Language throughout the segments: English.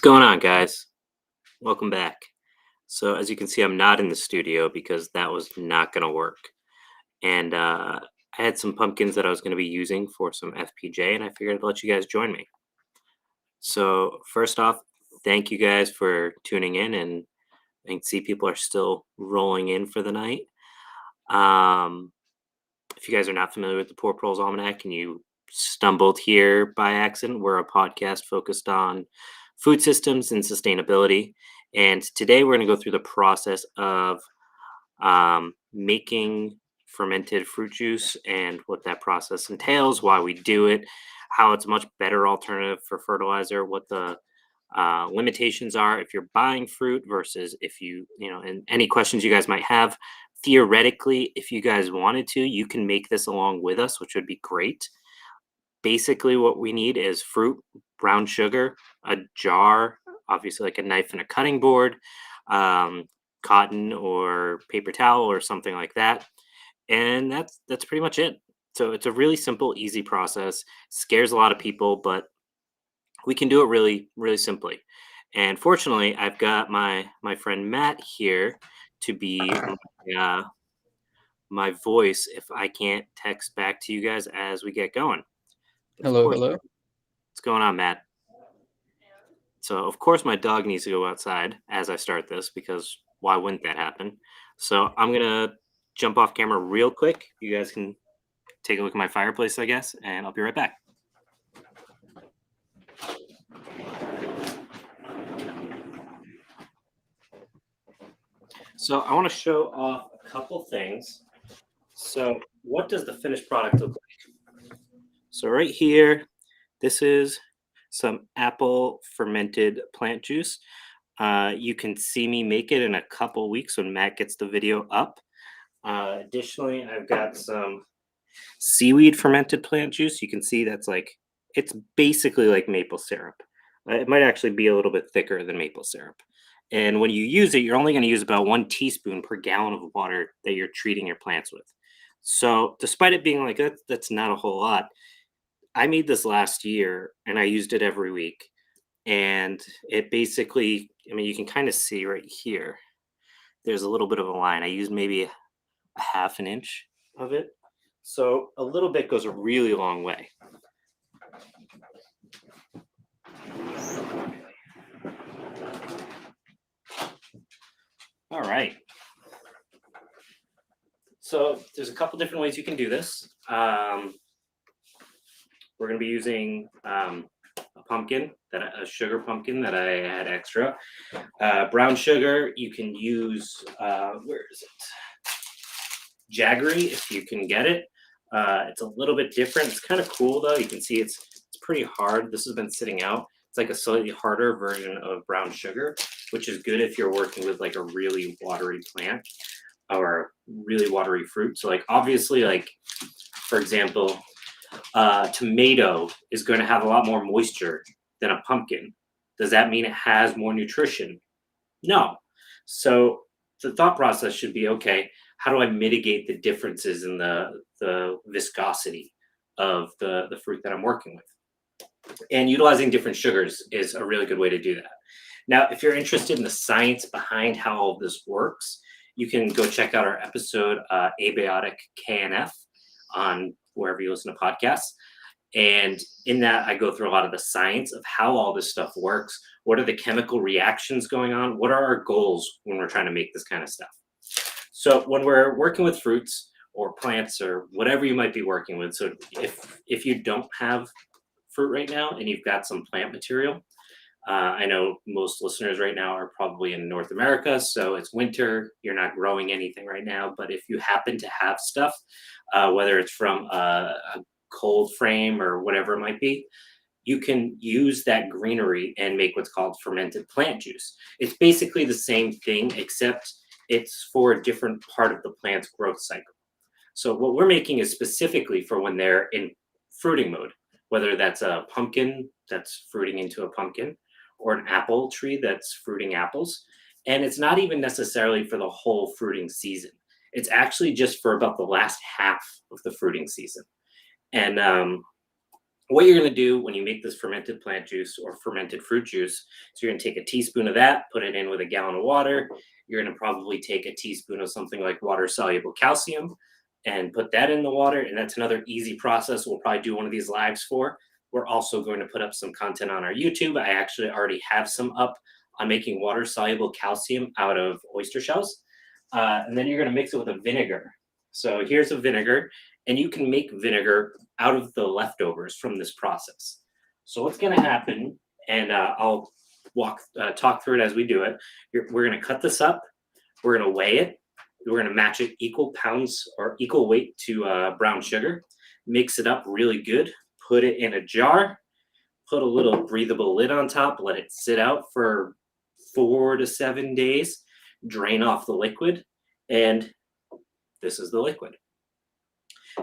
going on, guys? Welcome back. So, as you can see, I'm not in the studio because that was not going to work. And I had some pumpkins that I was going to be using for some FPJ, and I figured I'd let you guys join me. So, first off, thank you guys for tuning in, and I can see people are still rolling in for the night. Um, if you guys are not familiar with the Poor Proles Almanac and you stumbled here by accident, we're a podcast focused on food systems and sustainability. And today we're going to go through the process of making fermented fruit juice and what that process entails, why we do it, how it's a much better alternative for fertilizer, what the limitations are if you're buying fruit versus if and any questions you guys might have. Theoretically, if you guys wanted to, you can make this along with us, which would be great. Basically, what we need is fruit, brown sugar, a jar, obviously like a knife and a cutting board, um, cotton or paper towel or something like that, and that's pretty much it. So it's a really simple, easy process. Scares a lot of people, but we can do it really, really simply. And fortunately, I've got my friend Matt here to be uh, my voice if I can't text back to you guys as we get going. But of Hello, course, hello. what's going on, Matt? So of course my dog needs to go outside as I start this because why wouldn't that happen? So I'm gonna jump off camera real quick. You guys can take a look at my fireplace, I guess, and I'll be right back. So I want to show off a couple things. So what does the finished product look like? So right here, this is some apple fermented plant juice. You can see me make it in a couple weeks when Matt gets the video up. Additionally, I've got some seaweed fermented plant juice. You can see it's basically like maple syrup. It might actually be a little bit thicker than maple syrup. And when you use it, you're only going to use about 1 teaspoon per gallon of water that you're treating your plants with. So, despite it being like that's not a whole lot. I made this last year and I used it every week. And it basically, I mean, you can kind of see right here, there's a little bit of a line. I used maybe a half an inch of it. So a little bit goes a really long way. All right. So there's a couple different ways you can do this. We're going to be using a sugar pumpkin that I had extra. Brown sugar, you can use, where is it? Jaggery, if you can get it. It's a little bit different. It's kind of cool though. You can see it's pretty hard. This has been sitting out. It's like a slightly harder version of brown sugar, which is good if you're working with like a really watery plant or really watery fruit. So like obviously, like for example, tomato is going to have a lot more moisture than a pumpkin. Does that mean it has more nutrition? No. So the thought process should be, okay, how do I mitigate the differences in the viscosity of the fruit that I'm working with? And utilizing different sugars is a really good way to do that. Now, if you're interested in the science behind how all of this works, you can go check out our episode, Abiotic KNF, on wherever you listen to podcasts. And in that, I go through a lot of the science of how all this stuff works. What are the chemical reactions going on? What are our goals when we're trying to make this kind of stuff? So when we're working with fruits or plants or whatever you might be working with, so if you don't have fruit right now and you've got some plant material, I know most listeners right now are probably in North America, so it's winter. You're not growing anything right now, but if you happen to have stuff, whether it's from a cold frame or whatever it might be, you can use that greenery and make what's called fermented plant juice. It's basically the same thing, except it's for a different part of the plant's growth cycle. So what we're making is specifically for when they're in fruiting mode, whether that's a pumpkin that's fruiting into a pumpkin or an apple tree that's fruiting apples. And it's not even necessarily for the whole fruiting season. It's actually just for about the last half of the fruiting season. And What you're going to do when you make this fermented plant juice or fermented fruit juice is you're going to take a teaspoon of that, put it in with a gallon of water. You're going to probably take a teaspoon of something like water soluble calcium and put that in the water. And that's another easy process we'll probably do one of these lives for. We're also going to put up some content on our YouTube. I actually already have some up on making water soluble calcium out of oyster shells. And then you're going to mix it with a vinegar. So here's a vinegar, and you can make vinegar out of the leftovers from this process. So what's going to happen, and I'll talk through it as we do it. We're going to cut this up. We're going to weigh it. We're going to match it equal pounds or equal weight to brown sugar. Mix it up really good. Put it in a jar. Put a little breathable lid on top. Let it sit out for 4 to 7 days. Drain off the liquid, and this is the liquid.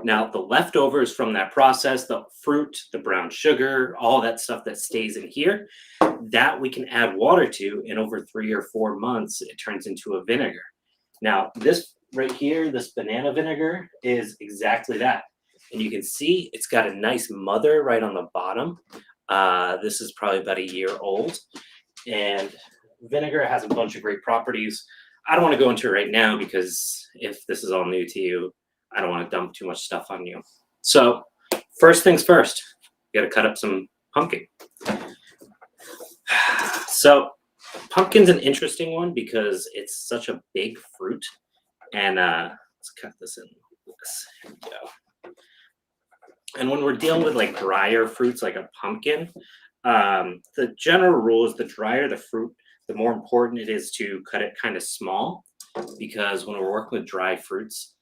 Now, the leftovers from that process, the fruit, the brown sugar, all that stuff that stays in here, that we can add water to, and over 3 or 4 months, it turns into a vinegar. Now, this right here, this banana vinegar is exactly that. And you can see it's got a nice mother right on the bottom. This is probably about a year old. And vinegar has a bunch of great properties. I don't want to go into it right now because if this is all new to you, I don't want to dump too much stuff on you. So first things first, you got to cut up some pumpkin. So pumpkin's an interesting one because it's such a big fruit. And let's cut this in. Here we go. And when we're dealing with like drier fruits like a pumpkin, the general rule is the drier the fruit, the more important it is to cut it kind of small, because when we're working with dry fruits,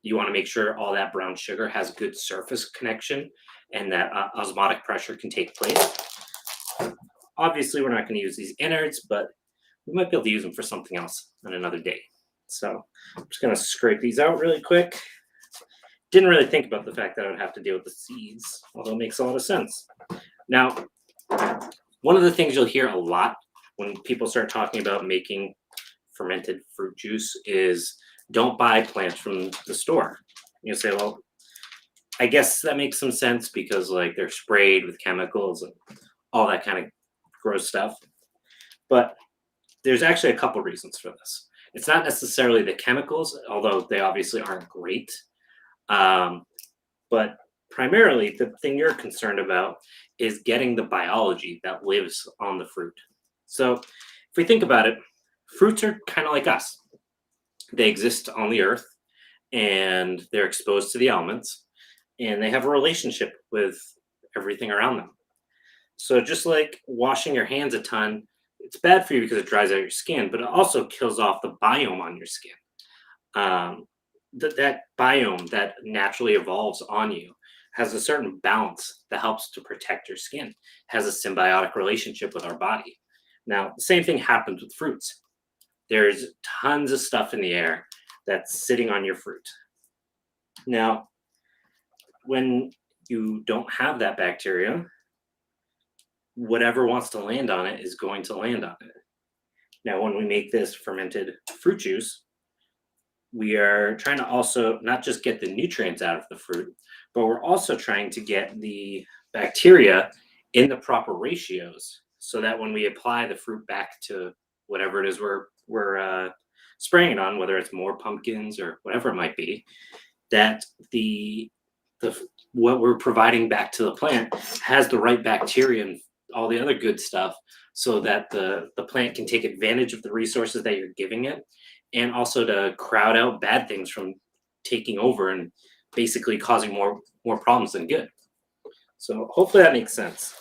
you want to make sure all that brown sugar has good surface connection and that osmotic pressure can take place. Obviously, we're not going to use these innards, but we might be able to use them for something else on another day. So I'm just going to scrape these out really quick. Didn't really think about the fact that I would have to deal with the seeds, although it makes a lot of sense. Now, one of the things you'll hear a lot when people start talking about making fermented fruit juice is don't buy plants from the store. You say, well, I guess that makes some sense because like they're sprayed with chemicals and all that kind of gross stuff. But there's actually a couple reasons for this. It's not necessarily the chemicals, although they obviously aren't great. But primarily the thing you're concerned about is getting the biology that lives on the fruit. So if we think about it, fruits are kind of like us. They exist on the earth and they're exposed to the elements and they have a relationship with everything around them. So just like washing your hands a ton, it's bad for you because it dries out your skin, but it also kills off the biome on your skin. That biome that naturally evolves on you has a certain balance that helps to protect your skin, has a symbiotic relationship with our body. Now, the same thing happens with fruits. There's tons of stuff in the air that's sitting on your fruit. Now, when you don't have that bacteria, whatever wants to land on it is going to land on it. Now, when we make this fermented fruit juice, we are trying to also not just get the nutrients out of the fruit, but we're also trying to get the bacteria in the proper ratios so that when we apply the fruit back to whatever it is we're spraying it on, whether it's more pumpkins or whatever it might be, that the what we're providing back to the plant has the right bacteria and all the other good stuff so that the plant can take advantage of the resources that you're giving it, and also to crowd out bad things from taking over and basically causing more problems than good. So hopefully that makes sense.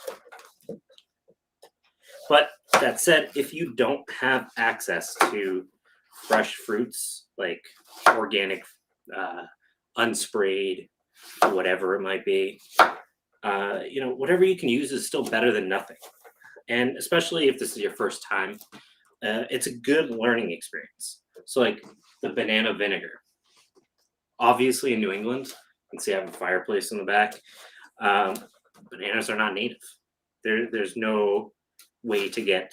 But that said, if you don't have access to fresh fruits, like organic, unsprayed, whatever it might be, whatever you can use is still better than nothing. And especially if this is your first time, it's a good learning experience. So like the banana vinegar, obviously in New England, you can see I have a fireplace in the back. Bananas are not native. There's no way to get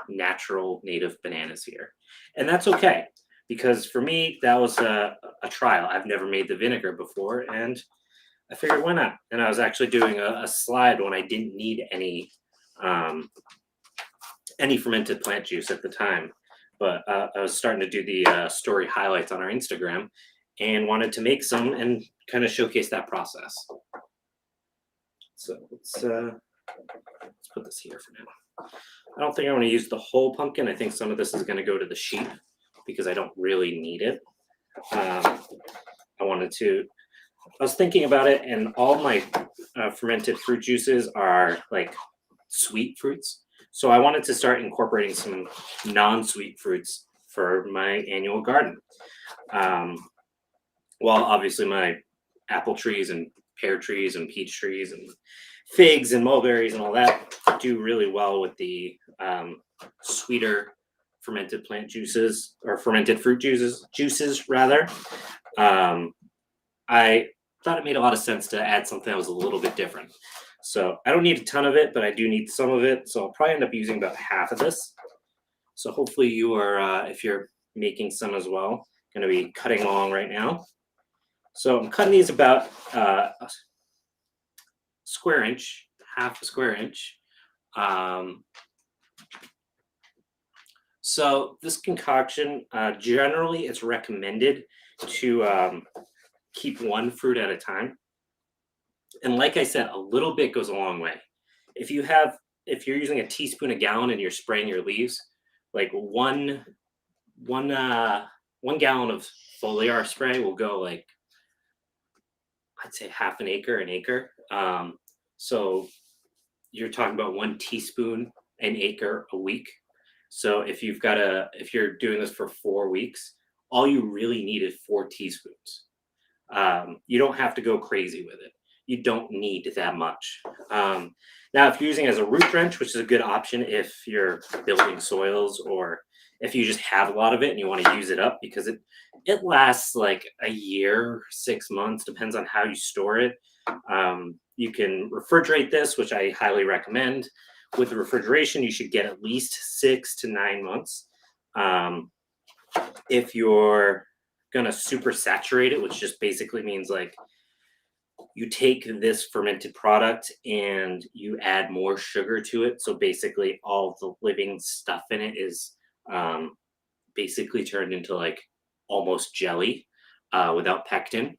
natural native bananas here. And that's okay, because for me, that was a trial. I've never made the vinegar before, and I figured why not? And I was actually doing a slide when I didn't need any fermented plant juice at the time. But I was starting to do the story highlights on our Instagram and wanted to make some and kind of showcase that process. So let's put this here for now. I don't think I want to use the whole pumpkin. I think some of this is going to go to the sheep because I don't really need it. I was thinking about it, and all my fermented fruit juices are like sweet fruits. So I wanted to start incorporating some non-sweet fruits for my annual garden. Well, obviously my apple trees and pear trees and peach trees and figs and mulberries and all that do really well with the sweeter fermented plant juices or fermented fruit juices rather. I thought it made a lot of sense to add something that was a little bit different. So I don't need a ton of it, but I do need some of it. So I'll probably end up using about half of this. So hopefully you are, if you're making some as well, going to be cutting along right now. So I'm cutting these about a square inch, half a square inch. So this concoction, generally it's recommended to keep one fruit at a time. And like I said, a little bit goes a long way. If you're using a teaspoon a gallon and you're spraying your leaves, like one gallon of foliar spray will go like, I'd say half an acre. So you're talking about 1 teaspoon an acre a week. So if you're doing this for 4 weeks, all you really need is 4 teaspoons. You don't have to go crazy with it. You don't need that much. Now, if you're using it as a root drench, which is a good option if you're building soils or if you just have a lot of it and you want to use it up, because it lasts like a year, 6 months, depends on how you store it. You can refrigerate this, which I highly recommend. With the refrigeration, you should get at least 6 to 9 months. If you're gonna super saturate it, which just basically means like you take this fermented product and you add more sugar to it. So basically all the living stuff in it is basically turned into like almost jelly without pectin,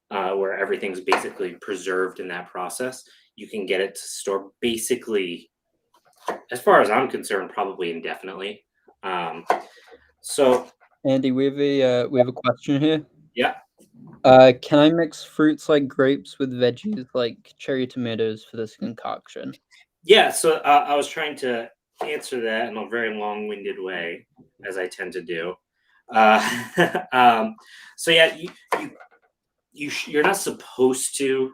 where everything's basically preserved in that process. You can get it to store basically, as far as I'm concerned, probably indefinitely. So Andy, we have a question here. yeah. Can I mix fruits like grapes with veggies like cherry tomatoes for this concoction? Yeah, so I was trying to answer that in a very long-winded way, as I tend to do. So yeah, you're not supposed to.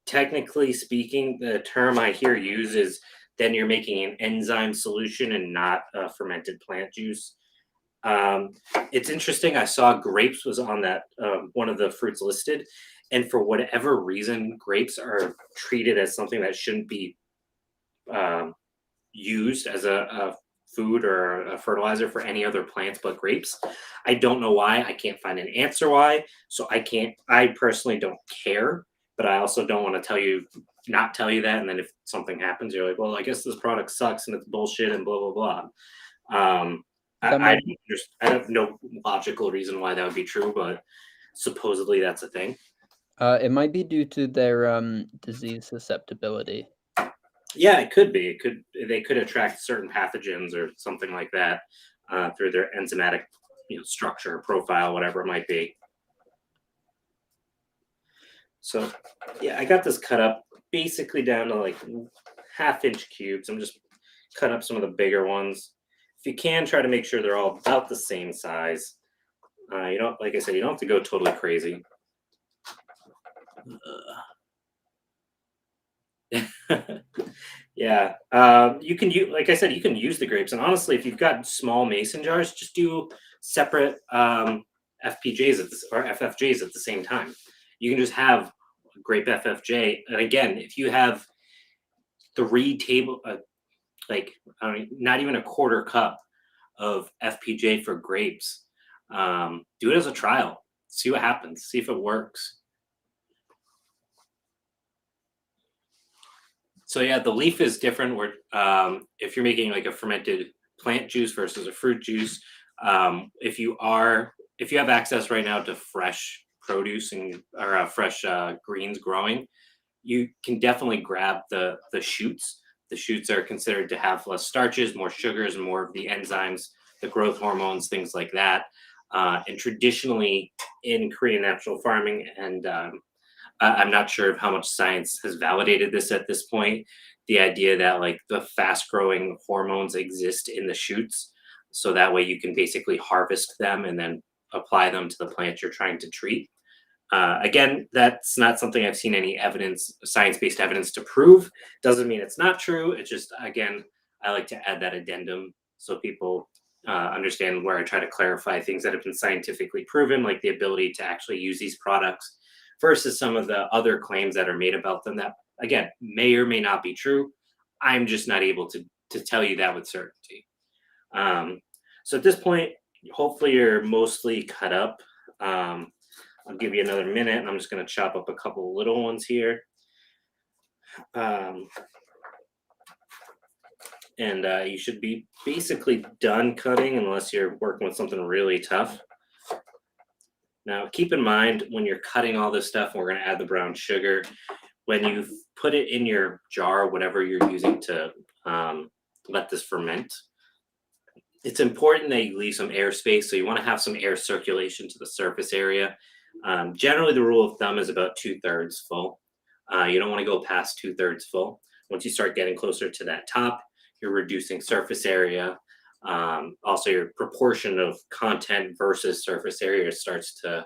Technically speaking, the term I hear used is then you're making an enzyme solution and not a fermented plant juice. It's interesting. I saw grapes was on that one of the fruits listed, and for whatever reason, grapes are treated as something that shouldn't be um, used as a food or a fertilizer for any other plants but grapes. I don't know why. I can't find an answer why. So I can't. I personally don't care, but I also don't want to not tell you that. And then if something happens, you're like, well, I guess this product sucks and it's bullshit and blah blah blah. I have no logical reason why that would be true, but supposedly that's a thing. It might be due to their disease susceptibility. Yeah, it could be. They could attract certain pathogens or something like that through their enzymatic, structure, profile, whatever it might be. So, yeah, I got this cut up basically down to like half-inch cubes. I'm just cutting up some of the bigger ones. If you can, try to make sure they're all about the same size. You don't, like I said, you don't have to go totally crazy. Yeah, you can use, like I said, you can use the grapes. And honestly, if you've got small mason jars, just do separate FPJs or FFJs at the same time. You can just have grape FFJ. And again, if you have 3 like I mean, not even a quarter cup of FPJ for grapes, do it as a trial. See what happens. See if it works. So yeah, the leaf is different. Where if you're making like a fermented plant juice versus a fruit juice, if you have access right now to fresh produce and or fresh greens growing, you can definitely grab the shoots. The shoots are considered to have less starches, more sugars, and more of the enzymes, the growth hormones, things like that. And traditionally in Korean natural farming, and I'm not sure of how much science has validated this at this point. The idea that like the fast growing hormones exist in the shoots, so that way you can basically harvest them and then apply them to the plant you're trying to treat. Again, that's not something I've seen any evidence, science-based evidence to prove. Doesn't mean it's not true. It's just, again, I like to add that addendum so people understand where I try to clarify things that have been scientifically proven, like the ability to actually use these products versus some of the other claims that are made about them that, again, may or may not be true. I'm just not able to tell you that with certainty. So at this point, hopefully you're mostly cut up. I'll give you another minute, and I'm just going to chop up a couple little ones here. And you should be basically done cutting unless you're working with something really tough. Now, keep in mind when you're cutting all this stuff, and we're going to add the brown sugar, when you put it in your jar, whatever you're using to let this ferment, it's important that you leave some airspace. So you want to have some air circulation to the surface area. Generally, the rule of thumb is about 2/3 full. You don't want to go past 2/3 full. Once you start getting closer to that top, you're reducing surface area. Also, your proportion of content versus surface area starts to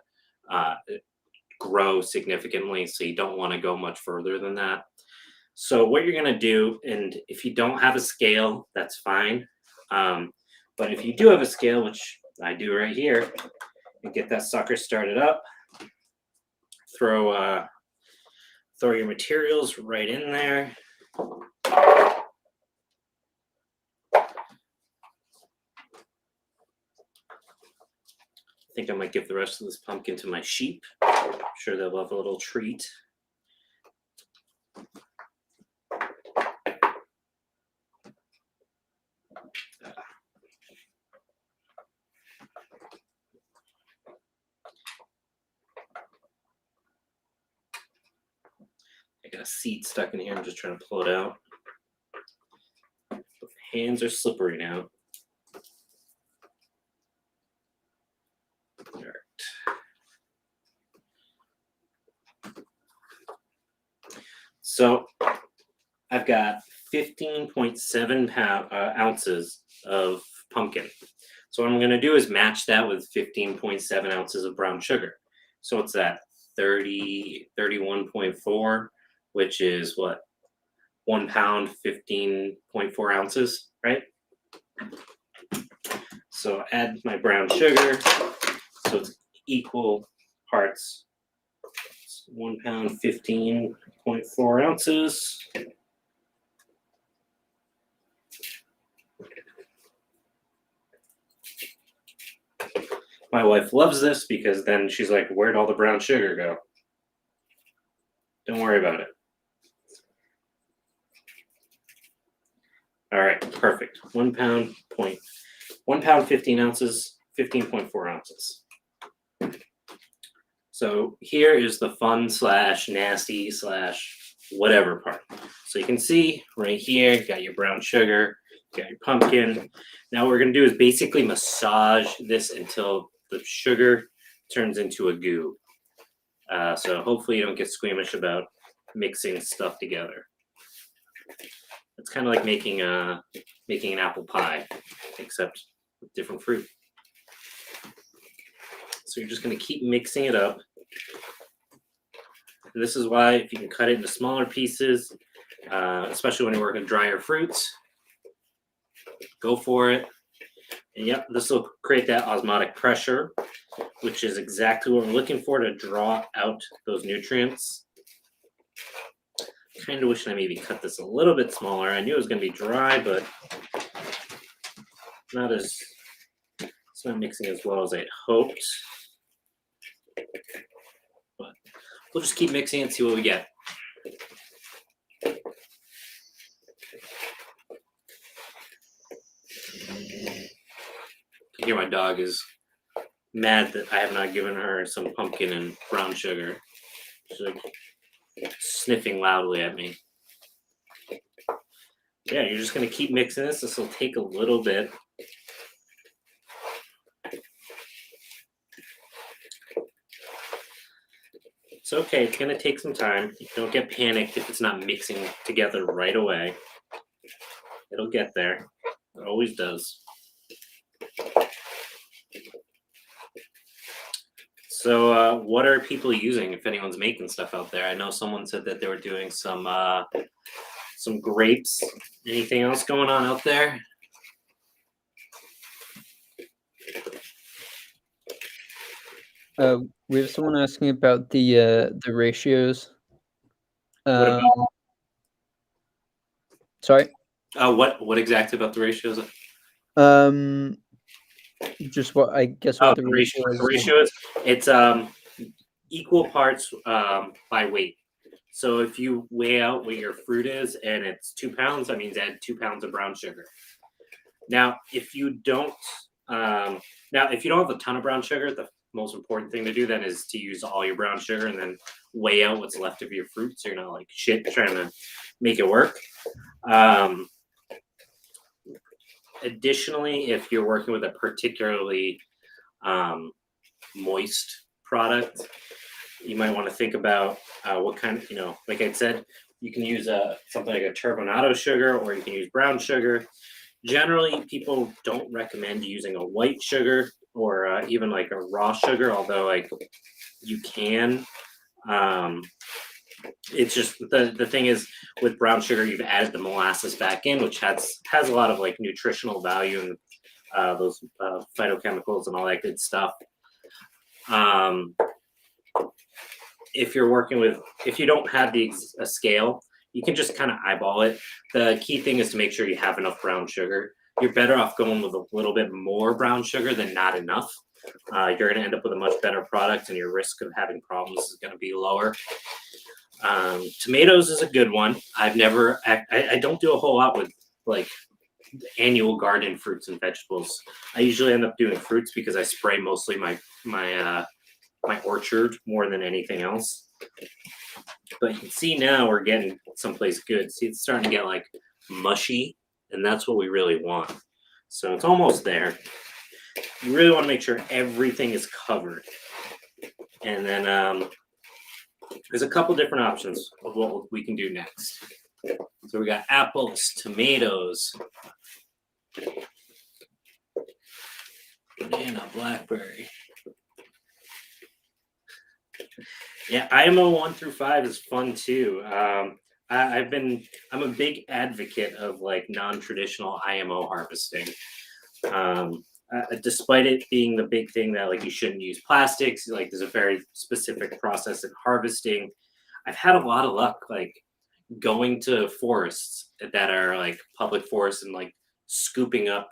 grow significantly. So you don't want to go much further than that. So what you're going to do, and if you don't have a scale, that's fine. But if you do have a scale, which I do right here, and get that sucker started up, throw your materials right in there. I think I might give the rest of this pumpkin to my sheep. I'm sure they'll love a little treat. I got a seed stuck in here. I'm just trying to pull it out. My hands are slippery now. All right. So I've got 15.7 ounces of pumpkin. So what I'm going to do is match that with 15.7 ounces of brown sugar. So what's that? 31.4, which is what? 1 pound, 15.4 ounces, right? So add my brown sugar. So it's equal parts. It's 1 pound, 15.4 ounces. My wife loves this because then she's like, where'd all the brown sugar go? Don't worry about it. All right, perfect. 1 pound, 15 ounces, 15.4 ounces. So here is the fun / nasty / whatever part. So you can see right here, you got your brown sugar, you got your pumpkin. Now what we're gonna do is basically massage this until the sugar turns into a goo. So hopefully you don't get squeamish about mixing stuff together. It's kind of like making an apple pie, except with different fruit. So you're just going to keep mixing it up. And this is why if you can cut it into smaller pieces, especially when you're working drier fruits, go for it. And yep, this will create that osmotic pressure, which is exactly what we're looking for to draw out those nutrients. Kind of wish I maybe cut this a little bit smaller. I knew it was going to be dry, but it's not mixing as well as I'd hoped. But we'll just keep mixing and see what we get. hear my dog is mad that I have not given her some pumpkin and brown sugar. She's like sniffing loudly at me. Yeah, you're just gonna keep mixing this. This will take a little bit. It's okay. It's gonna take some time. Don't get panicked if it's not mixing together right away. It'll get there. It always does. So, what are people using if anyone's making stuff out there? I know someone said that they were doing some grapes. Anything else going on out there? We have someone asking about the ratios. What about Sorry. what exactly about the ratios? Just what I guess Oh, what the ratio the is. ratio is it's equal parts by weight. So if you weigh out what your fruit is and it's 2 pounds, that means add 2 pounds of brown sugar. Now, if you don't have a ton of brown sugar, the most important thing to do then is to use all your brown sugar and then weigh out what's left of your fruit, so you're not like shit trying to make it work. Additionally, if you're working with a particularly moist product, you might want to think about what kind of, like I said, you can use something like a turbinado sugar, or you can use brown sugar. Generally, people don't recommend using a white sugar or even like a raw sugar, although like you can. It's just the thing is, with brown sugar, you've added the molasses back in, which has a lot of like nutritional value and those phytochemicals and all that good stuff. If you don't have a scale, you can just kind of eyeball it. The key thing is to make sure you have enough brown sugar. You're better off going with a little bit more brown sugar than not enough. You're going to end up with a much better product, and your risk of having problems is going to be lower. Tomatoes is a good one. I don't do a whole lot with like annual garden fruits and vegetables. I usually end up doing fruits because I spray mostly my orchard more than anything else. But you can see now we're getting someplace good. See, it's starting to get like mushy, and that's what we really want. So it's almost there. You really want to make sure everything is covered. And then there's a couple different options of what we can do next. So we got apples, tomatoes, banana, blackberry. Yeah, IMO 1 through 5 is fun too. I'm a big advocate of like non-traditional IMO harvesting. Despite it being the big thing that like you shouldn't use plastics, like there's a very specific process in harvesting. I've had a lot of luck like going to forests that are like public forests and like scooping up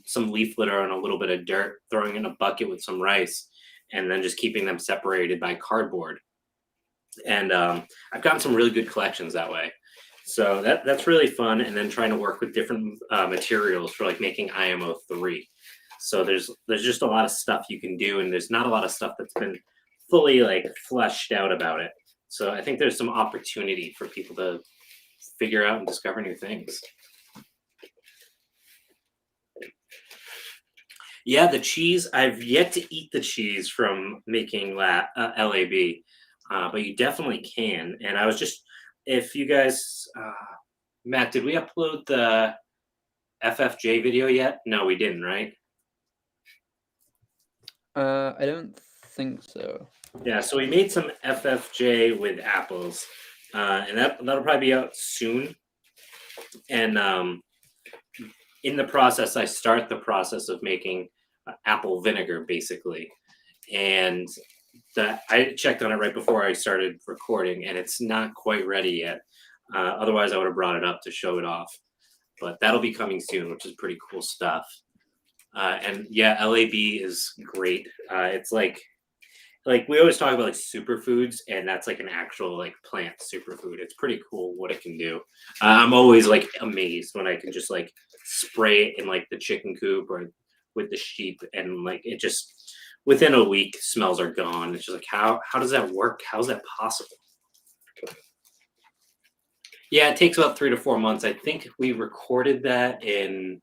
some leaf litter and a little bit of dirt, throwing in a bucket with some rice, and then just keeping them separated by cardboard. And I've gotten some really good collections that way. So that's really fun. And then trying to work with different materials for like making IMO 3. So there's just a lot of stuff you can do, and there's not a lot of stuff that's been fully like fleshed out about it. So I think there's some opportunity for people to figure out and discover new things. Yeah, the cheese. I've yet to eat the cheese from making LAB, but you definitely can. And I was just, if you guys, Matt, did we upload the FFJ video yet? No, we didn't, right? I don't think so. Yeah, so we made some FFJ with apples, and that'll probably be out soon. And in the process, I start the process of making apple vinegar, basically. And I checked on it right before I started recording, and it's not quite ready yet. Otherwise, I would have brought it up to show it off. But that'll be coming soon, which is pretty cool stuff. And yeah, LAB is great. It's like we always talk about like superfoods, and that's like an actual like plant superfood. It's pretty cool what it can do. I'm always like amazed when I can just like spray it in like the chicken coop or with the sheep, and like it just within a week smells are gone. It's just like how does that work? How's that possible? Yeah, it takes about 3 to 4 months. I think we recorded that in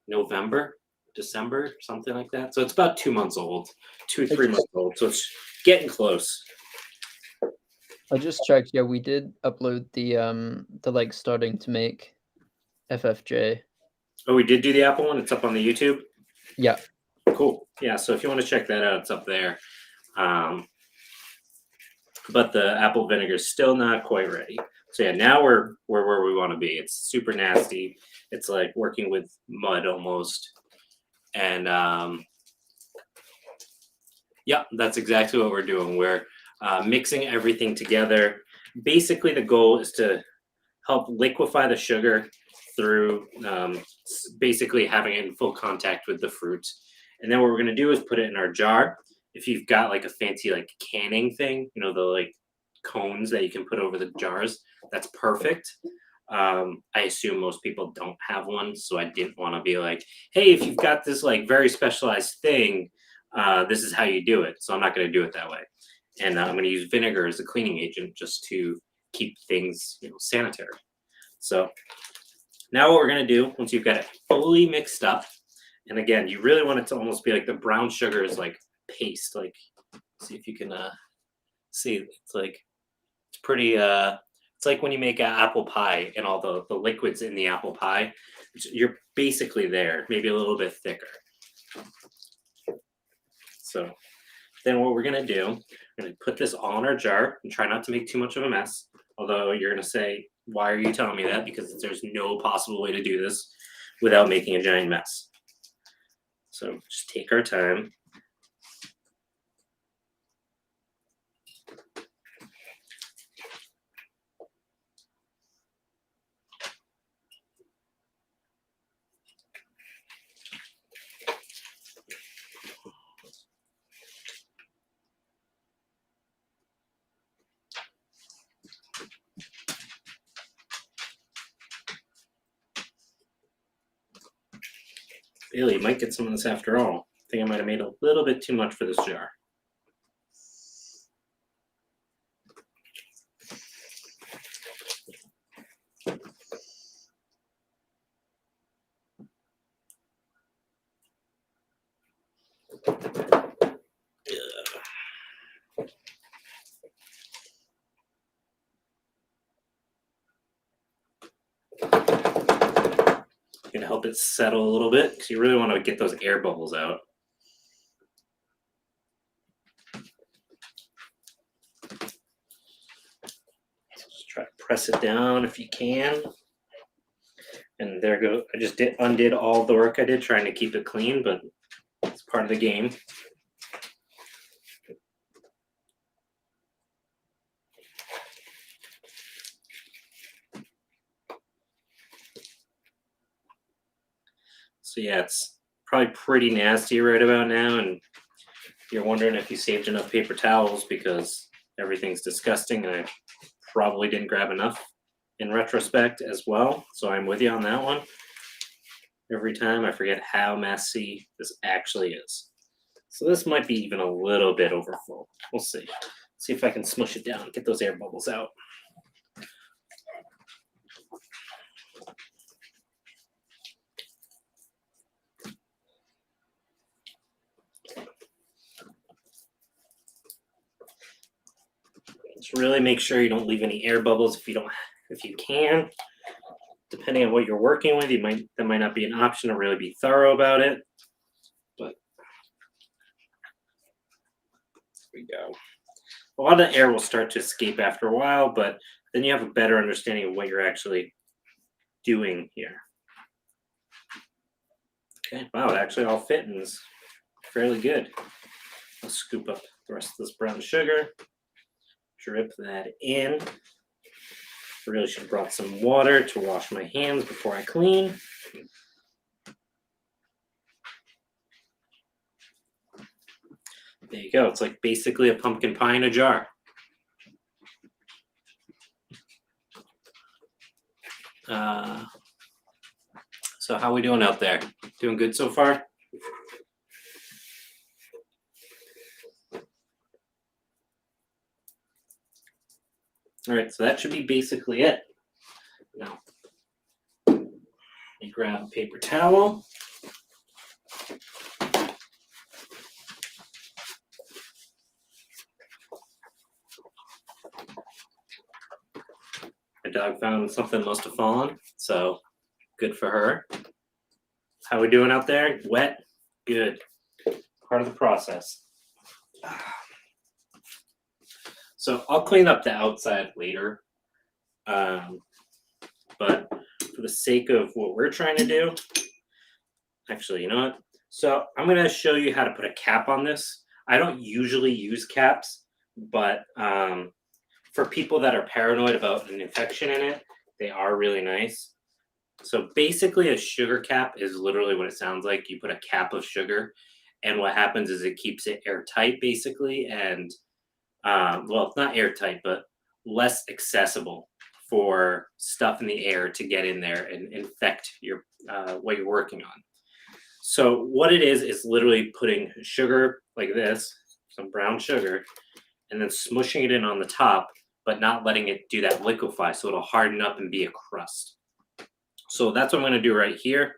November, December, something like that. So it's about 2 months old, 2 3 months old. So it's getting close. I just checked. Yeah, we did upload the like starting to make FFJ. Oh, we did do the apple one. It's up on the YouTube. Yeah. Cool. Yeah. So if you want to check that out, it's up there. But the apple vinegar is still not quite ready. So yeah, now we're where we want to be. It's super nasty. It's like working with mud almost. And yeah, that's exactly what we're doing. We're mixing everything together. Basically, the goal is to help liquefy the sugar through basically having it in full contact with the fruit. And then what we're going to do is put it in our jar. If you've got like a fancy like canning thing, you know, the like cones that you can put over the jars, that's perfect. I assume most people don't have one, so I didn't want to be like, hey, if you've got this like very specialized thing, this is how you do it. So I'm not going to do it that way. And I'm going to use vinegar as a cleaning agent just to keep things, you know, sanitary. So now what we're going to do, once you've got it fully mixed up, and again, you really want it to almost be like the brown sugar is like paste. Like, see if you can see. It's like it's pretty. It's like when you make an apple pie and all the liquids in the apple pie. You're basically there, maybe a little bit thicker. So then what we're gonna do, we're gonna put this all in our jar and try not to make too much of a mess. Although you're gonna say, why are you telling me that? Because there's no possible way to do this without making a giant mess. So just take our time. Really, you might get some of this after all. I think I might have made a little bit too much for this jar. Gonna help it settle a little bit because you really want to get those air bubbles out. Just try to press it down if you can. And there go. I just undid all the work I did trying to keep it clean, but it's part of the game. So yeah, it's probably pretty nasty right about now, and you're wondering if you saved enough paper towels because everything's disgusting, and I probably didn't grab enough in retrospect as well. So I'm with you on that one. Every time I forget how messy this actually is. So this might be even a little bit overfull. We'll see. See if I can smush it down, get those air bubbles out. Just really make sure you don't leave any air bubbles if you can. Depending on what you're working with, that might not be an option to really be thorough about it. But there we go. A lot of the air will start to escape after a while, but then you have a better understanding of what you're actually doing here. Okay, wow, it actually all fit and is fairly good. Let's scoop up the rest of this brown sugar, drip that in. Really should have brought some water to wash my hands before I clean. There you go. It's like basically a pumpkin pie in a jar. So how we doing out there? Doing good so far? All right, so that should be basically it. Now, let me grab a paper towel. My dog found something must have fallen, so good for her. How we doing out there? Wet? Good. Part of the process. So I'll clean up the outside later. But for the sake of what we're trying to do, actually, you know what? So I'm going to show you how to put a cap on this. I don't usually use caps, but for people that are paranoid about an infection in it, they are really nice. So basically, a sugar cap is literally what it sounds like. You put a cap of sugar, and what happens is it keeps it airtight, basically, and well, not airtight, but less accessible for stuff in the air to get in there and infect your what you're working on. So what it is literally putting sugar like this, some brown sugar, and then smushing it in on the top, but not letting it do that liquefy, so it'll harden up and be a crust. So that's what I'm going to do right here.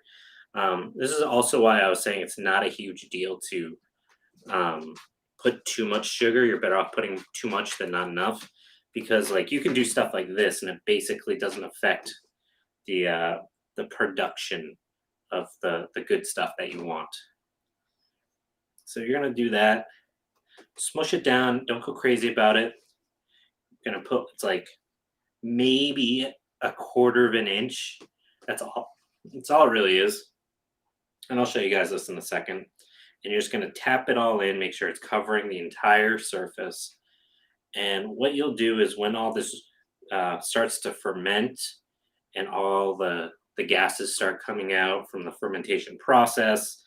This is also why I was saying it's not a huge deal to put too much sugar. You're better off putting too much than not enough, because like you can do stuff like this and it basically doesn't affect the production of the good stuff that you want. So you're gonna do that. Smush it down. Don't go crazy about it. You're gonna put, it's like maybe a quarter of an inch. That's all. That's all it really is. And I'll show you guys this in a second. And you're just going to tap it all in, make sure it's covering the entire surface. And what you'll do is when all this starts to ferment and all the gases start coming out from the fermentation process,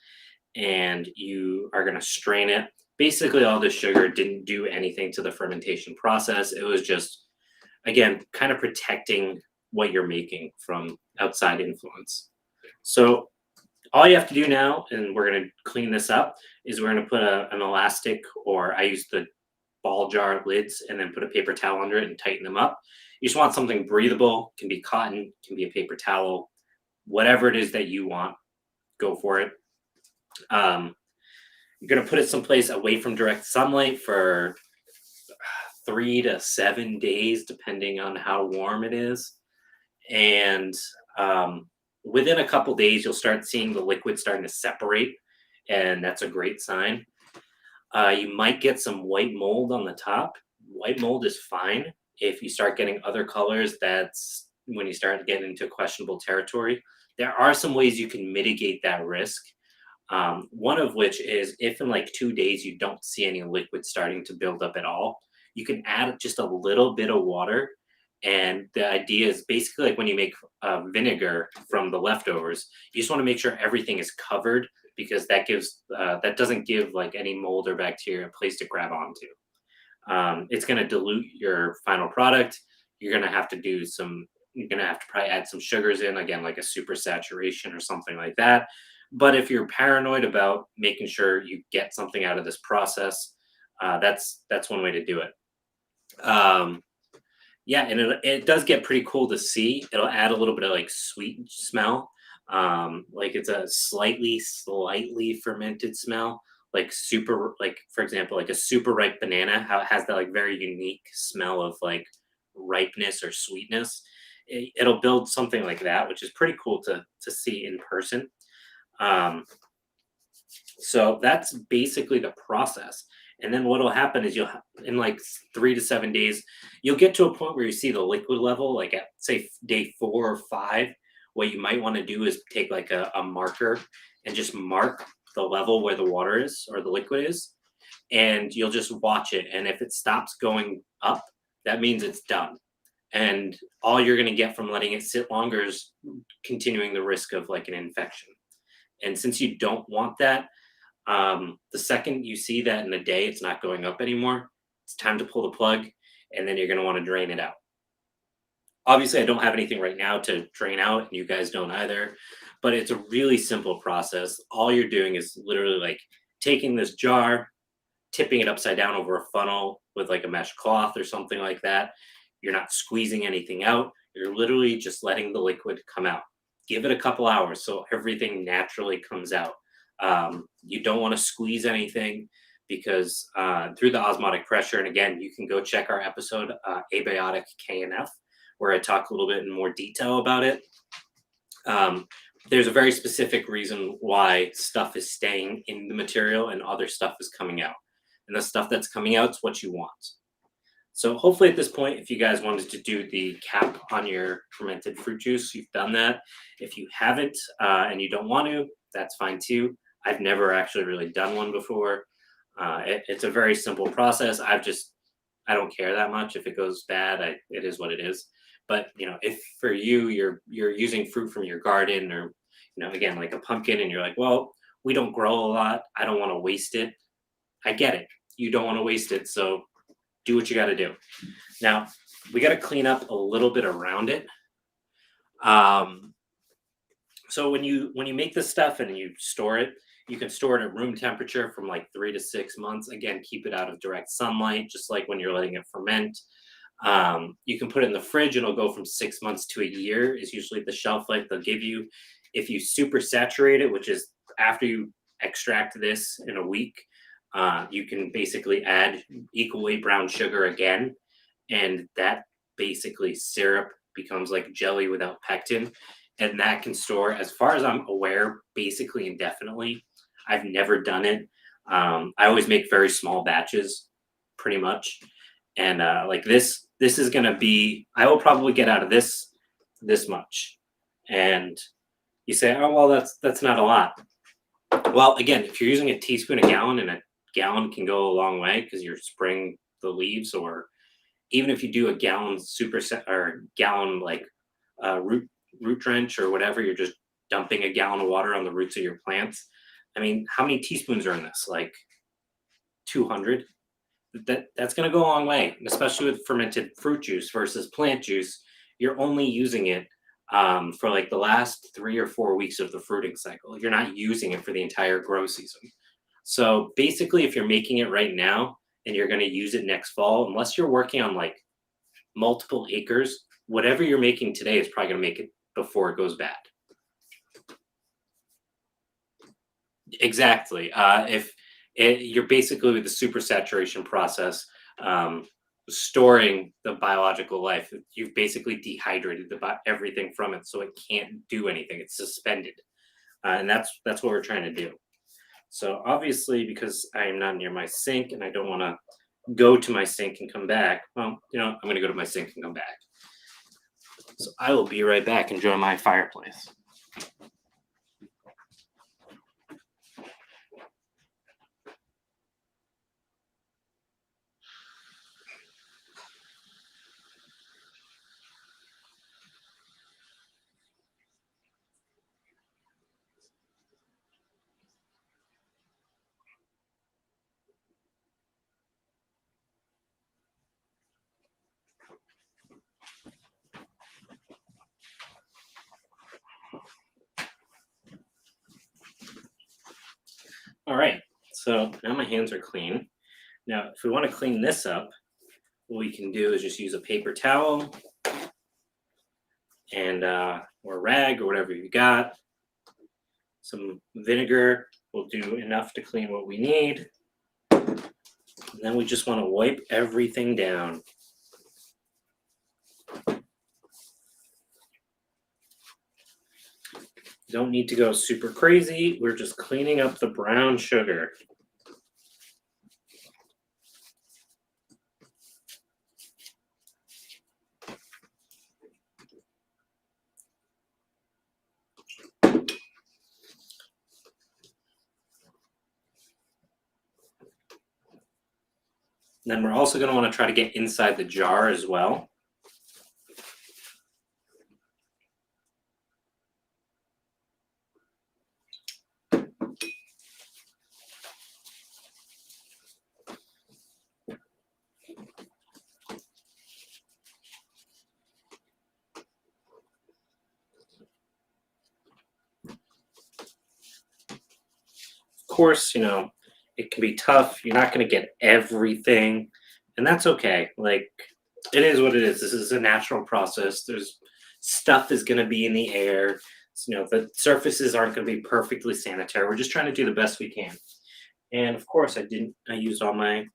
and you are going to strain it. Basically, all the sugar didn't do anything to the fermentation process. It was just, again, kind of protecting what you're making from outside influence. So all you have to do now, and we're going to clean this up, is we're going to put an elastic, or I use the ball jar lids, and then put a paper towel under it and tighten them up. You just want something breathable. Can be cotton, can be a paper towel, whatever it is that you want, go for it. You're going to put it someplace away from direct sunlight for 3 to 7 days, depending on how warm it is. And within a couple days, you'll start seeing the liquid starting to separate, and that's a great sign. You might get some white mold on the top. White mold is fine. If you start getting other colors, that's when you start getting into questionable territory. There are some ways you can mitigate that risk. One of which is if in like 2 days you don't see any liquid starting to build up at all, you can add just a little bit of water. And the idea is basically like when you make vinegar from the leftovers, you just want to make sure everything is covered, because that gives that doesn't give like any mold or bacteria a place to grab onto. It's going to dilute your final product. You're going to have to do some. You're going to have to probably add some sugars in, again, like a super saturation or something like that. But if you're paranoid about making sure you get something out of this process, that's one way to do it. Yeah, and it does get pretty cool to see. It'll add a little bit of like sweet smell. Like it's a slightly fermented smell. Like super, like for example, like a super ripe banana, how it has that like very unique smell of like ripeness or sweetness. It'll build something like that, which is pretty cool to see in person. So that's basically the process. And then what'll happen is in like 3 to 7 days, you'll get to a point where you see the liquid level, like at say day 4 or 5. What you might want to do is take like a marker and just mark the level where the water is or the liquid is, and you'll just watch it. And if it stops going up, that means it's done. And all you're going to get from letting it sit longer is continuing the risk of like an infection. And since you don't want that, the second you see that in the day it's not going up anymore, it's time to pull the plug, and then you're going to want to drain it out. Obviously, I don't have anything right now to drain out, and you guys don't either, but it's a really simple process. All you're doing is literally like taking this jar, tipping it upside down over a funnel with like a mesh cloth or something like that, You're not squeezing anything out. You're literally just letting the liquid come out. Give it a couple hours so everything naturally comes out. You don't want to squeeze anything because through the osmotic pressure, and again, you can go check our episode, Abiotic KNF, where I talk a little bit in more detail about it. There's a very specific reason why stuff is staying in the material and other stuff is coming out. And the stuff that's coming out is what you want. So hopefully at this point, if you guys wanted to do the cap on your fermented fruit juice, you've done that. If you haven't and you don't want to, that's fine too. I've never actually really done one before. It's a very simple process. I don't care that much if it goes bad. It is what it is. But if for you you're using fruit from your garden, or again like a pumpkin, and you're like, well, we don't grow a lot. I don't want to waste it. I get it. You don't want to waste it, so do what you got to do. Now we got to clean up a little bit around it. So when you make this stuff and you store it, you can store it at room temperature from like 3 to 6 months. Again, keep it out of direct sunlight, just like when you're letting it ferment. You can put it in the fridge and it'll go from 6 months to a year is usually the shelf life they'll give you. If you super saturate it, which is after you extract this in a week, you can basically add equal weight brown sugar again, and that basically syrup becomes like jelly without pectin, and that can store, as far as I'm aware, basically indefinitely. I've never done it. I always make very small batches, pretty much, and like this is gonna be. I will probably get out of this much, and you say, oh well, that's not a lot. Well, again, if you're using a teaspoon a gallon, and a gallon can go a long way because you're spraying the leaves, or even if you do a gallon or gallon like root drench or whatever, you're just dumping a gallon of water on the roots of your plants. I mean, how many teaspoons are in this? Like 200. That's going to go a long way, especially with fermented fruit juice versus plant juice. You're only using it for like the last 3 or 4 weeks of the fruiting cycle. You're not using it for the entire grow season. So basically, if you're making it right now and you're going to use it next fall, unless you're working on like multiple acres, whatever you're making today is probably going to make it before it goes bad. Exactly. You're basically with the super saturation process, storing the biological life, you've basically dehydrated everything from it, so it can't do anything. It's suspended, and that's what we're trying to do. So obviously, because I am not near my sink and I don't want to go to my sink and come back, well, I'm going to go to my sink and come back. So I will be right back. Enjoy my fireplace. All right, so now my hands are clean. Now, if we want to clean this up, what we can do is just use a paper towel and or rag or whatever you got. Some vinegar will do enough to clean what we need. And then we just want to wipe everything down. Don't need to go super crazy. We're just cleaning up the brown sugar. Then we're also going to want to try to get inside the jar as well. Of course, it can be tough. You're not going to get everything, and that's okay. Like, It is what it is. This is a natural process. There's stuff is going to be in the air. The surfaces aren't going to be perfectly sanitary. We're just trying to do the best we can. And of course, I used all my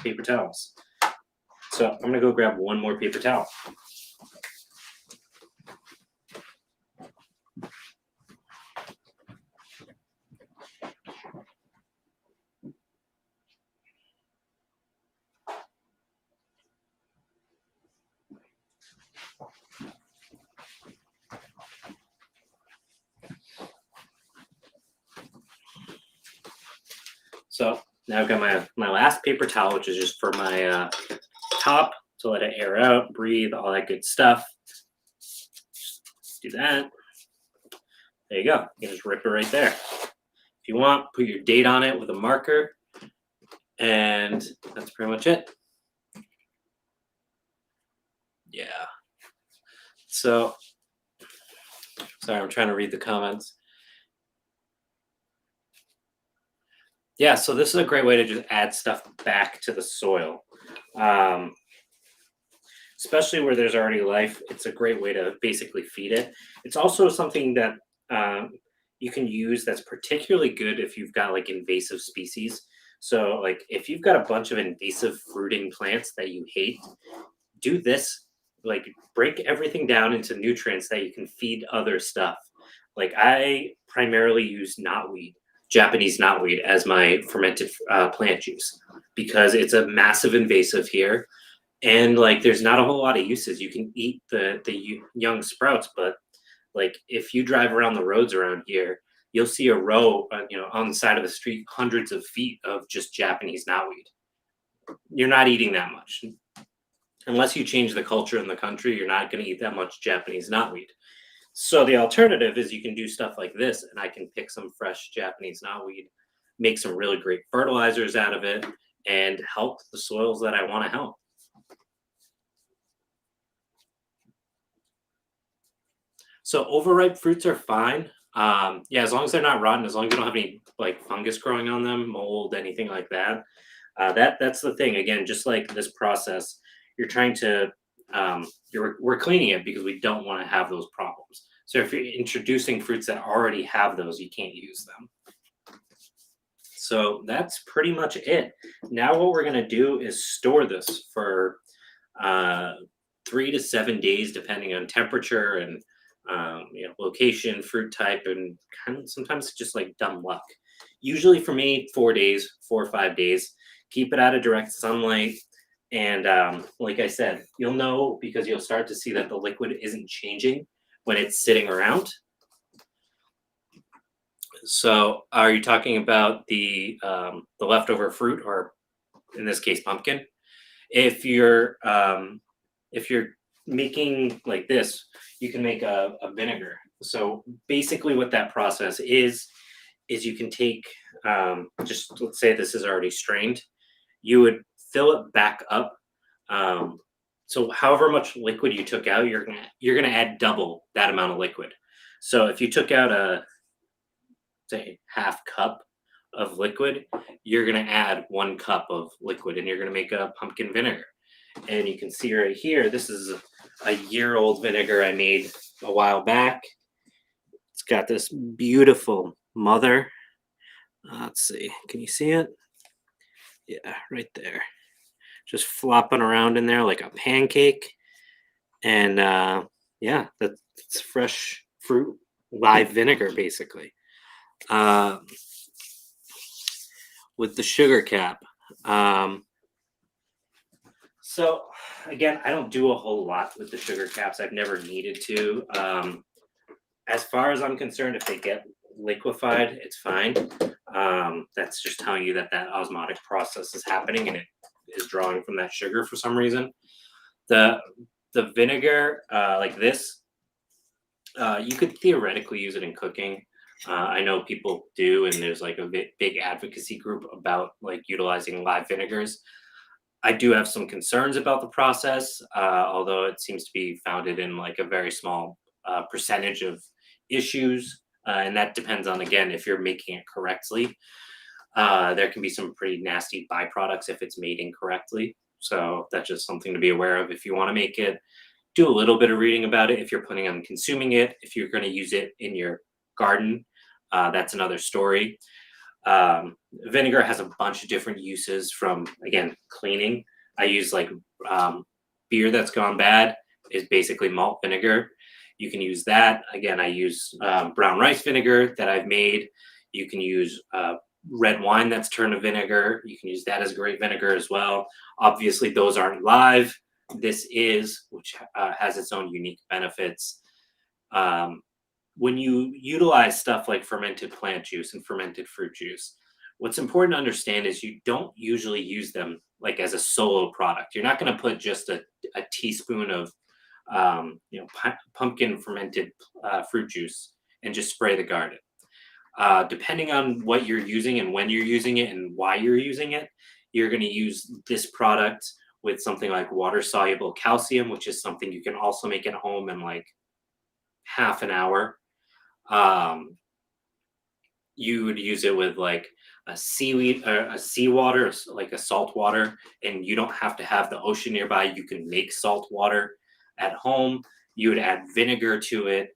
paper towels. So I'm going to go grab one more paper towel. So now I've got my last paper towel, which is just for my top to let it air out, breathe, all that good stuff. Just do that. There you go. You can just rip it right there. If you want, put your date on it with a marker, and that's pretty much it. Yeah. So, sorry, I'm trying to read the comments. Yeah, so this is a great way to just add stuff back to the soil. Especially where there's already life, it's a great way to basically feed it. It's also something that you can use that's particularly good if you've got like invasive species. So like if you've got a bunch of invasive fruiting plants that you hate, do this, like break everything down into nutrients that you can feed other stuff. Like I primarily use knotweed, Japanese knotweed, as my fermented plant juice because it's a massive invasive here, and like there's not a whole lot of uses. You can eat the young sprouts, but like if you drive around the roads around here, you'll see a row, on the side of the street, hundreds of feet of just Japanese knotweed. You're not eating that much unless you change the culture in the country. You're not going to eat that much Japanese knotweed. So the alternative is you can do stuff like this, and I can pick some fresh Japanese knotweed, make some really great fertilizers out of it, and help the soils that I want to help. So overripe fruits are fine. Yeah, as long as they're not rotten, as long as you don't have any like fungus growing on them, mold, anything like that. That's the thing. Again, just like this process, you're trying to we're cleaning it because we don't want to have those problems. So if you're introducing fruits that already have those, you can't use them. So that's pretty much it. Now what we're going to do is store this for 3 to 7 days, depending on temperature and location, fruit type, and kind of sometimes just like dumb luck. Usually for me, 4 days, 4 or 5 days. Keep it out of direct sunlight. And like I said, you'll know because you'll start to see that the liquid isn't changing when it's sitting around. So are you talking about the leftover fruit, or in this case, pumpkin? If you're making like this, you can make a vinegar. So basically what that process is you can take, just let's say this is already strained, you would fill it back up. So however much liquid you took out, you're gonna add double that amount of liquid. So if you took out a, say, half cup of liquid, you're gonna add 1 cup of liquid, and you're gonna make a pumpkin vinegar. And you can see right here, this is a year-old vinegar I made a while back. It's got this beautiful mother. Let's see, can you see it? Yeah, right there. Just flopping around in there like a pancake. And yeah, that's fresh fruit, live vinegar, basically. With the sugar cap. So again, I don't do a whole lot with the sugar caps. I've never needed to. As far as I'm concerned, if they get liquefied, it's fine. That's just telling you that osmotic process is happening and it is drawing from that sugar for some reason. The vinegar, like this, you could theoretically use it in cooking. I know people do, and there's like a big advocacy group about like utilizing live vinegars. I do have some concerns about the process, although it seems to be founded in like a very small percentage of issues. And that depends on, again, if you're making it correctly. There can be some pretty nasty byproducts if it's made incorrectly. So that's just something to be aware of if you want to make it. Do a little bit of reading about it if you're planning on consuming it. If you're going to use it in your garden, that's another story. Vinegar has a bunch of different uses from, again, cleaning. I use like beer that's gone bad is basically malt vinegar. You can use that. Again, I use brown rice vinegar that I've made. You can use red wine that's turned to vinegar. You can use that as great vinegar as well. Obviously, those aren't live. This is, which has its own unique benefits. When you utilize stuff like fermented plant juice and fermented fruit juice, what's important to understand is you don't usually use them like as a solo product. You're not going to put just a teaspoon of pumpkin fermented fruit juice and just spray the garden. Depending on what you're using and when you're using it and why you're using it, you're going to use this product with something like water soluble calcium, which is something you can also make at home in like half an hour. You would use it with like a seaweed or a seawater, like a salt water, and you don't have to have the ocean nearby. You can make salt water at home. You would add vinegar to it.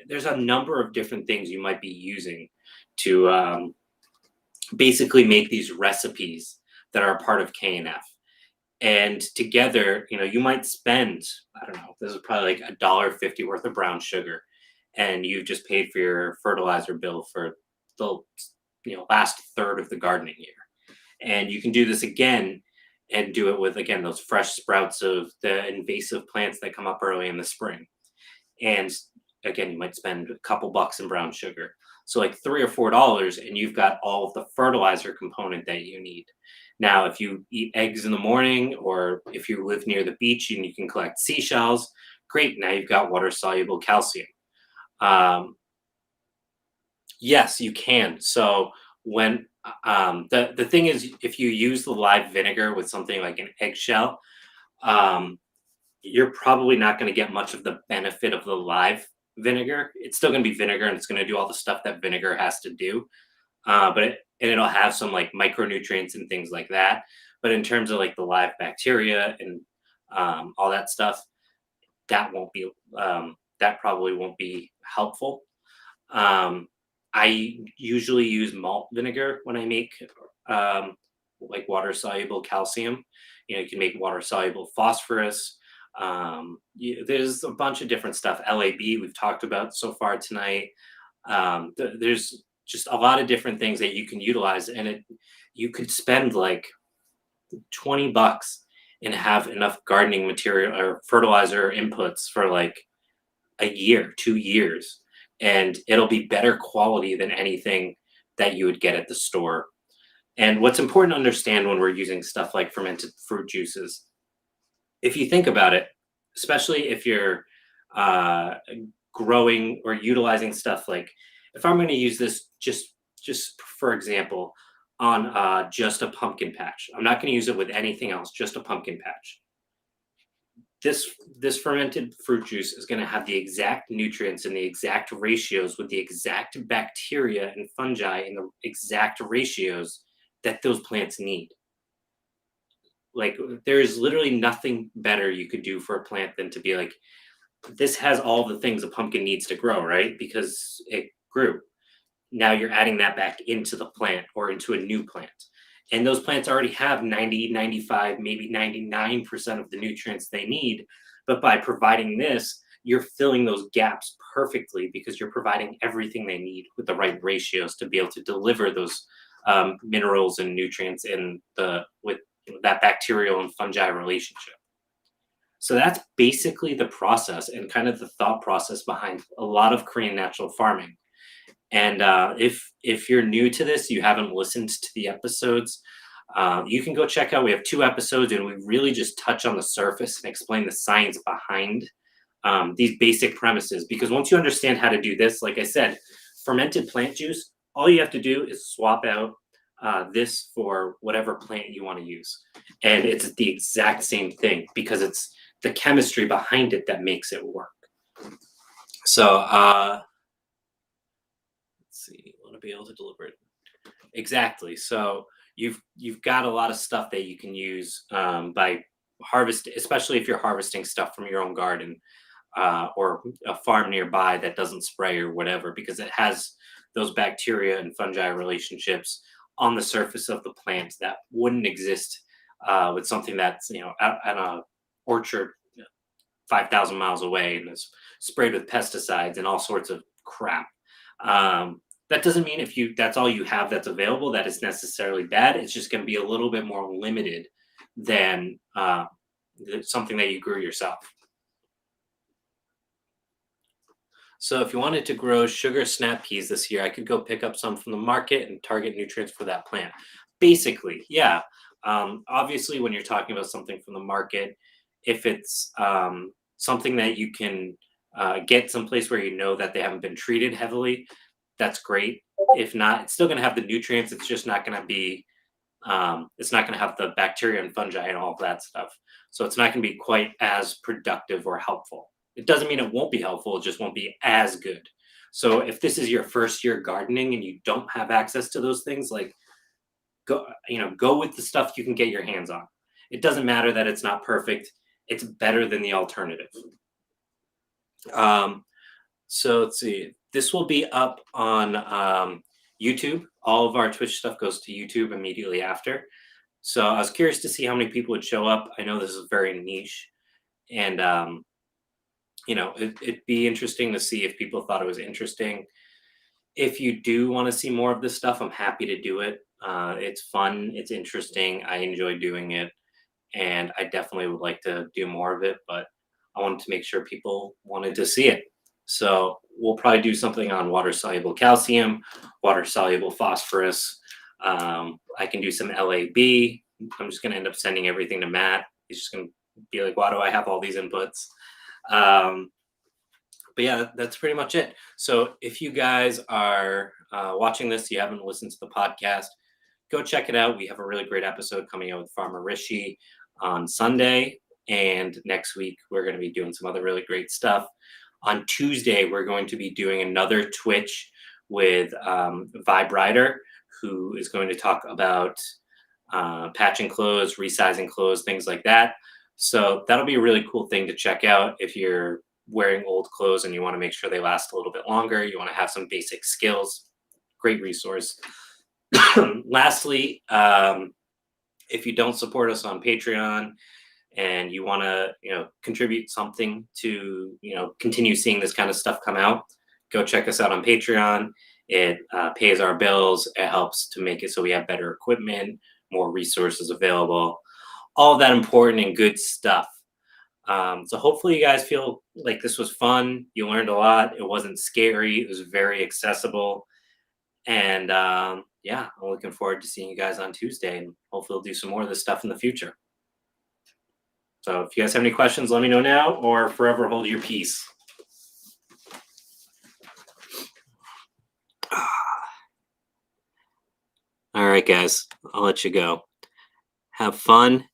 There's a number of different things you might be using to basically make these recipes that are a part of KNF. And together, you might spend, I don't know, this is probably like $1.50 worth of brown sugar, and you just paid for your fertilizer bill for the last third of the gardening year. And you can do this again and do it with, again, those fresh sprouts of the invasive plants that come up early in the spring. And again, you might spend a couple bucks in brown sugar. So like $3 or $4, and you've got all of the fertilizer component that you need. Now, if you eat eggs in the morning, or if you live near the beach and you can collect seashells, great. Now you've got water soluble calcium. Yes, you can. So when the thing is, if you use the live vinegar with something like an eggshell, you're probably not going to get much of the benefit of the live vinegar. It's still going to be vinegar, and it's going to do all the stuff that vinegar has to do. And it'll have some like micronutrients and things like that. But in terms of like the live bacteria and all that stuff, that probably won't be helpful. I usually use malt vinegar when I make like water soluble calcium. You can make water soluble phosphorus. There's a bunch of different stuff. LAB we've talked about so far tonight. There's just a lot of different things that you can utilize, and you could spend like $20 and have enough gardening material or fertilizer inputs for like a year, 2 years, and it'll be better quality than anything that you would get at the store. And what's important to understand when we're using stuff like fermented fruit juices, if you think about it, especially if you're growing or utilizing stuff like, if I'm going to use this just for example on just a pumpkin patch, I'm not going to use it with anything else, just a pumpkin patch. This fermented fruit juice is going to have the exact nutrients and the exact ratios with the exact bacteria and fungi in the exact ratios that those plants need. Like, there is literally nothing better you could do for a plant than to be like, this has all the things a pumpkin needs to grow, right? Because it grew. Now you're adding that back into the plant or into a new plant. And those plants already have 90, 95, maybe 99% of the nutrients they need. But by providing this, you're filling those gaps perfectly because you're providing everything they need with the right ratios to be able to deliver those minerals and nutrients with that bacterial and fungi relationship. So that's basically the process and kind of the thought process behind a lot of Korean natural farming. And if you're new to this, you haven't listened to the episodes, you can go check out. We have 2 episodes, and we really just touch on the surface and explain the science behind these basic premises. Because once you understand how to do this, like I said, fermented plant juice, all you have to do is swap out this for whatever plant you want to use. And it's the exact same thing because it's the chemistry behind it that makes it work. So, let's see, you want to be able to deliver it. Exactly. So you've got a lot of stuff that you can use by harvest, especially if you're harvesting stuff from your own garden or a farm nearby that doesn't spray or whatever, because it has those bacteria and fungi relationships on the surface of the plant that wouldn't exist with something that's out at a orchard 5,000 miles away and is sprayed with pesticides and all sorts of crap. That doesn't mean if you that's all you have that's available that it's necessarily bad. It's just going to be a little bit more limited than something that you grew yourself. So if you wanted to grow sugar snap peas this year, I could go pick up some from the market and target nutrients for that plant. Basically, yeah. Obviously, when you're talking about something from the market, if it's something that you can get someplace where you know that they haven't been treated heavily, that's great. If not, it's still going to have the nutrients. It's just not going to be. It's not going to have the bacteria and fungi and all of that stuff. So it's not going to be quite as productive or helpful. It doesn't mean it won't be helpful. It just won't be as good. So if this is your first year gardening and you don't have access to those things, like go with the stuff you can get your hands on. It doesn't matter that it's not perfect. It's better than the alternative. So let's see. This will be up on YouTube. All of our Twitch stuff goes to YouTube immediately after. So I was curious to see how many people would show up. I know this is very niche, and it'd be interesting to see if people thought it was interesting. If you do want to see more of this stuff, I'm happy to do it. It's fun. It's interesting. I enjoy doing it, and I definitely would like to do more of it. But I wanted to make sure people wanted to see it. So we'll probably do something on water-soluble calcium, water-soluble phosphorus. I can do some LAB. I'm just going to end up sending everything to Matt. He's just going to be like, why do I have all these inputs? But yeah, that's pretty much it. So if you guys are watching this, you haven't listened to the podcast, go check it out. We have a really great episode coming out with Farmer Rishi on Sunday. And next week, we're going to be doing some other really great stuff. On Tuesday, we're going to be doing another Twitch with Vibe Rider, who is going to talk about patching clothes, resizing clothes, things like that. So that'll be a really cool thing to check out if you're wearing old clothes and you want to make sure they last a little bit longer. You want to have some basic skills. Great resource. Lastly, if you don't support us on Patreon and you want to, contribute something to, continue seeing this kind of stuff come out, go check us out on Patreon. It pays our bills. It helps to make it so we have better equipment, more resources available, all that important and good stuff. So hopefully you guys feel like this was fun. You learned a lot. It wasn't scary. It was very accessible. And I'm looking forward to seeing you guys on Tuesday, and hopefully we'll do some more of this stuff in the future. So if you guys have any questions, let me know now or forever hold your peace. All right, guys, I'll let you go. Have fun,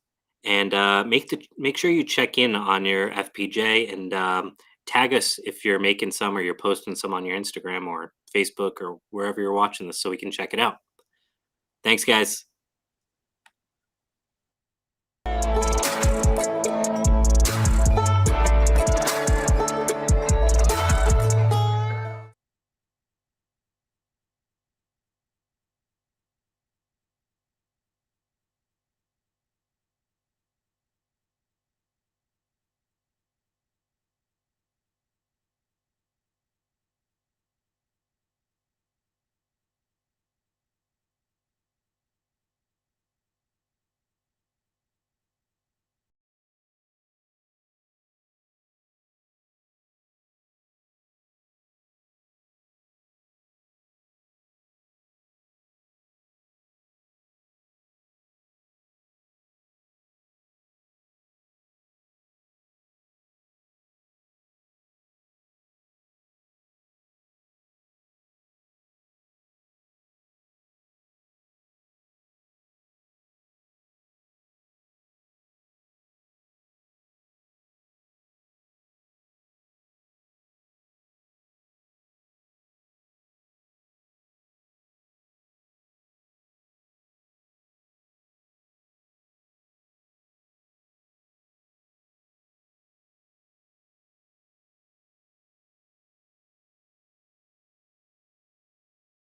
and make sure you check in on your FFJ and tag us if you're making some or you're posting some on your Instagram or Facebook or wherever you're watching this so we can check it out. Thanks, guys.